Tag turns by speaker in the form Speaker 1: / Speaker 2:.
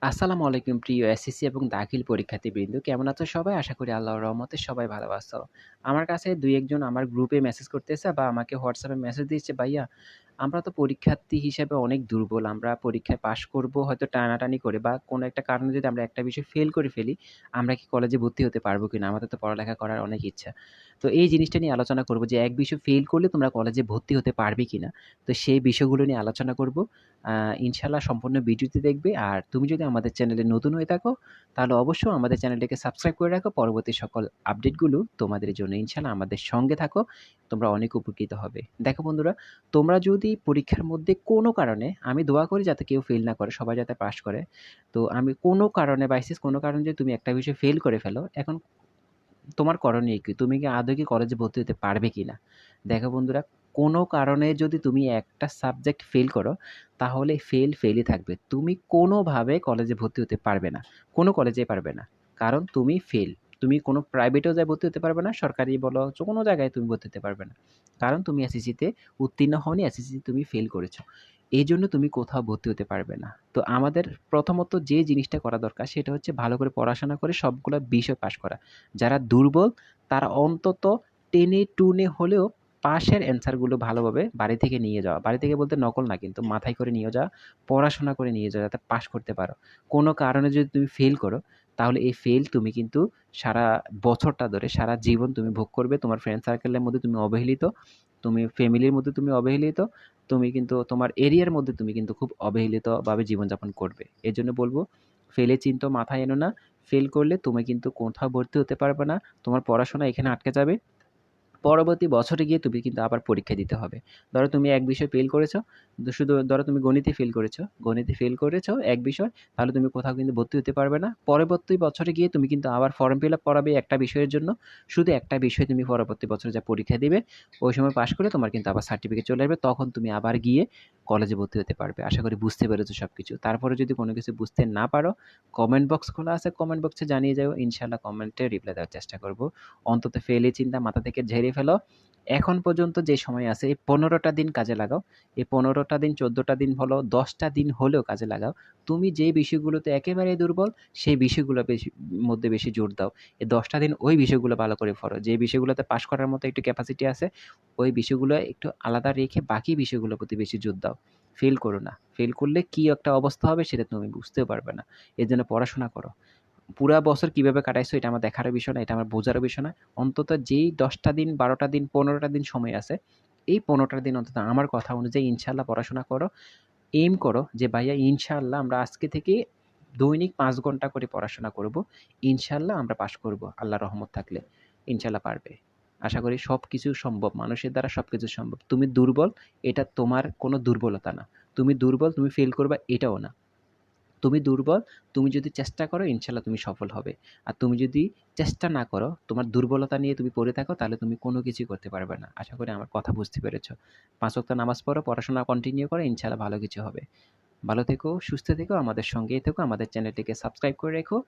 Speaker 1: আসসালামু আলাইকুম প্রিয় এসএসসি এবং দাখিল পরীক্ষার্থীবৃন্দ। কেমন আছো সবাই? আশা করি আল্লাহর রহমতে সবাই ভালো আছো। আমার কাছে ২-১ জন আমার গ্রুপে মেসেজ করতেছে বা আমাকে WhatsApp এ মেসেজ দিচ্ছে, "ভাইয়া আমরা তো পরীক্ষার্থী হিসেবে অনেক দুর্বল। আমরা পরীক্ষায় পাস করব হয়তো টানাটানি করে বা কোনো একটা কারণে যদি আমরা একটা বিষয় ফেল করে ফেলি, আমরা কি কলেজে ভর্তি হতে পারবো কিনা? আমাদের তো পড়ালেখা করার অনেক ইচ্ছা।" তো এই জিনিসটা নিয়ে আলোচনা করব যে এক বিষয় ফেল করলে তোমরা কলেজে ভর্তি হতে পারবে কিনা? তো সেই বিষয়গুলো নিয়ে আলোচনা করব। আ ইনশাআল্লাহ সম্পূর্ণ ভিডিওটি দেখবে। আর তুমি যদি আমাদের চ্যানেলে নতুন হয়ে থাকো, তাহলে অবশ্যই আমাদের চ্যানেলটিকে সাবস্ক্রাইব করে রাখো। পরবর্তী সকল আপডেটগুলো তোমাদের জন্য ইনশাআল্লাহ আমাদের সঙ্গে থাকো। তোমরা অনেক উপকৃত হবে। দেখো বন্ধুরা, তোমরা যদি পরীক্ষার মধ্যে কোনো কারণে আমি দোয়া করি যাতে কেউ ফেল না করে, সবাই যাতে পাস করে। তো আমি কোনো কারণে বাইসেন্স কোনো কারণে যদি তুমি একটা বিষয় ফেল করে ফেলো, এখন তোমার করণীয় কি? তুমি কি আদৌ কি কলেজে ভর্তি হতে পারবে কিনা? দেখো বন্ধুরা, কোনো কারণে যদি তুমি একটা সাবজেক্ট ফেল করো, তাহলে ফেলই থাকবে। তুমি কোনোভাবে কলেজে ভর্তি হতে পারবে না। কোনো কলেজেই পারবে না। কারণ তুমি ফেল। তুমি কোনো প্রাইভেটেও যেয়ে ভর্তি হতে পারবে না, সরকারি বলো, কোনো জায়গায় তুমি ভর্তি হতে পারবে না। কারণ তুমি এসএসসিতে উত্তীর্ণ হওনি, এসএসসিতে তুমি ফেল করেছো। এইজন্য তুমি কোথাও ভর্তি হতে পারবে না। তো আমাদের প্রথমত যে জিনিসটা করা দরকার সেটা হচ্ছে ভালো করে পড়াশোনা করে সবগুলা বিষয় পাস করা। যারা দুর্বল তারা অন্তত টেনে টুনে হলেও পাসের অ্যান্সারগুলো ভালোভাবে বাড়ি থেকে নিয়ে যাওয়া। বাড়ি থেকে বলতে নকল না কিন্তু মাথায় করে নিয়ে যাওয়া, পড়াশোনা করে নিয়ে যাওয়া যাতে পাস করতে পারো। কোনো কারণে যদি তুমি ফেল করো তাহলে এই ফেল তুমি কিন্তু সারা বছরটা ধরে সারা জীবন তুমি ভোগ করবে। তোমার ফ্রেন্ড সার্কেলের মধ্যে তুমি অবহেলিত, তুমি ফ্যামিলির মধ্যে তুমি অবহেলিত, তুমি কিন্তু তোমার এরিয়ার মধ্যে তুমি কিন্তু খুব অবহেলিতভাবে জীবনযাপন করবে। এজন্য বলব ফেলের চিন্তা মাথায় এনো না। ফেল করলে তুমি কিন্তু কোথাও ভর্তি হতে পারবে না। তোমার পড়াশোনা এখানে আটকে যাবে। পরবর্তী বছরে গিয়ে তুমি কিন্তু আবার পরীক্ষা দিতে হবে। ধরো তুমি এক বিষয় ফেল করেছো, শুধু ধরো তুমি গণিতে ফেল করেছো, এক বিষয়, তাহলে তুমি কোথাও কিন্তু ভর্তি হতে পারবে না। পরবর্তী বছরে গিয়ে তুমি কিন্তু আবার ফর্ম ফিল আপ করাবে একটা বিষয়ের জন্য। শুধু একটা বিষয় তুমি পরবর্তী বছরে যা পরীক্ষা দিবে, ওই সময় পাস করলে তোমার কিন্তু আবার সার্টিফিকেট চলে আসবে। তখন তুমি আবার গিয়ে কলেজে ভর্তি হতে পারবে। আশা করি বুঝতে পেরেছো সবকিছু। তারপরে যদি কোনো কিছু বুঝতে না পারো, কমেন্ট বক্স খোলা আছে, কমেন্ট বক্সে জানিয়ে যাও। ইনশাআল্লাহ কমেন্টে রিপ্লাই দেওয়ার চেষ্টা করব। অন্তত ফেলের চিন্তা মাথা থেকে ঝেড়ে ফেলো। এখন পর্যন্ত যে সময় আছে এই ১৫টা দিন কাজে লাগাও। এই ১৫টা দিন, ১৪টা দিন হলো, ১০টা দিন হলেও কাজে লাগাও। তুমি যে বিষয়গুলোতে একেবারেই দুর্বল, সেই বিষয়গুলো মধ্যে বেশি জোর দাও। এই ১০টা দিন ওই বিষয়গুলো ভালো করে পড়ো। যে বিষয়গুলোতে পাস করার মতো একটু ক্যাপাসিটি আছে, ওই বিষয়গুলো একটু আলাদা রেখে বাকি বিষয়গুলোর প্রতি বেশি জোর দাও। ফেল করো না। ফেল করলে কি একটা অবস্থা হবে সেটা তুমি বুঝতেও পারবে না। এজন্য পড়াশোনা করো। পুরা বছর কিভাবে কাটাইছো এটা আমার দেখারও বিষয় না, এটা আমার বোঝারও বিষয় না। অন্তত যেই ১০টা দিন, ১২টা দিন, ১৫টা দিন সময় আছে, এই ১৫টা দিন অন্তত আমার কথা অনুযায়ী ইনশাআল্লাহ পড়াশোনা করো। এইম করো যে ভাইয়া ইনশাআল্লাহ আমরা আজকে থেকে দৈনিক ৫ ঘন্টা করে পড়াশোনা করব। ইনশাআল্লাহ আমরা পাস করব আল্লাহর রহমত থাকলে। ইনশাআল্লাহ পারবে। আশা করি সবকিছু সম্ভব। মানুষের দ্বারা সবকিছু সম্ভব। তুমি দুর্বল, এটা তোমার কোনো দুর্বলতা না। তুমি দুর্বল, তুমি ফেল করবা এটাও না। তুমি দুর্বল, তুমি যদি চেষ্টা করো ইনশাআল্লাহ তুমি সফল হবে। আর তুমি যদি চেষ্টা না করো, তোমার দুর্বলতা নিয়ে তুমি পড়ে থাকো তাহলে তুমি কোনো কিছুই করতে পারবে না। আশা করি আমার কথা বুঝতে পেরেছো। ৫ ওয়াক্ত নামাজ পড়ো, পড়াশোনা কন্টিনিউ করো, ইনশাআল্লাহ ভালো কিছু হবে। ভালো থেকো, সুস্থ থেকো, আমাদের সঙ্গেই থেকো, আমাদের চ্যানেলটিকে সাবস্ক্রাইব করে রেখো।